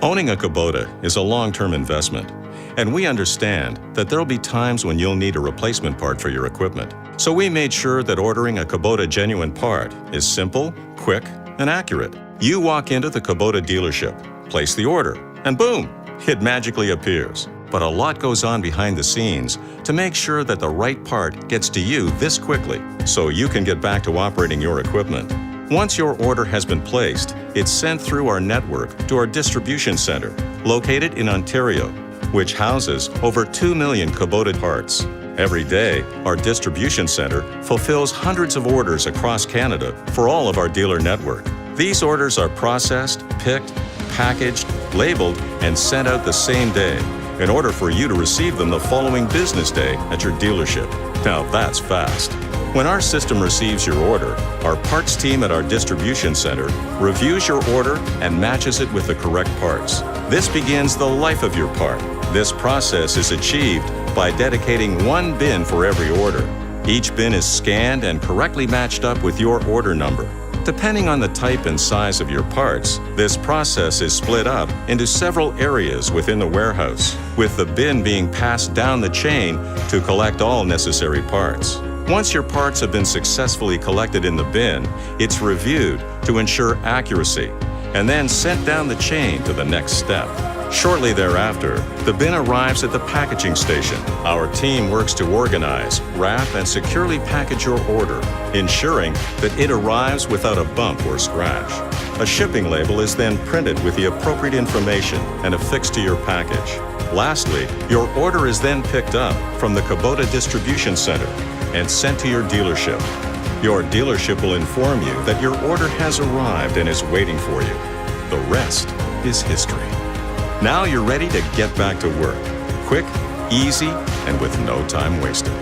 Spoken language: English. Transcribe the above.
Owning a Kubota is a long-term investment, and we understand that there'll be times when you'll need a replacement part for your equipment. So we made sure that ordering a Kubota Genuine part is simple, quick, and accurate. You walk into the Kubota dealership, place the order, and boom, it magically appears. But a lot goes on behind the scenes to make sure that the right part gets to you this quickly, so you can get back to operating your equipment. Once your order has been placed, it's sent through our network to our distribution center, located in Ontario, which houses over 2 million Kubota parts. Every day, our distribution center fulfills hundreds of orders across Canada for all of our dealer network. These orders are processed, picked, packaged, labeled, and sent out the same day, in order for you to receive them the following business day at your dealership. Now that's fast. When our system receives your order, our parts team at our distribution center reviews your order and matches it with the correct parts. This begins the life of your part. This process is achieved by dedicating one bin for every order. Each bin is scanned and correctly matched up with your order number. Depending on the type and size of your parts, this process is split up into several areas within the warehouse, with the bin being passed down the chain to collect all necessary parts. Once your parts have been successfully collected in the bin, it's reviewed to ensure accuracy, and then sent down the chain to the next step. Shortly thereafter, the bin arrives at the packaging station. Our team works to organize, wrap, and securely package your order, ensuring that it arrives without a bump or scratch. A shipping label is then printed with the appropriate information and affixed to your package. Lastly, your order is then picked up from the Kubota distribution center and sent to your dealership. Your dealership will inform you that your order has arrived and is waiting for you. The rest is history. Now you're ready to get back to work. Quick, easy, and with no time wasted.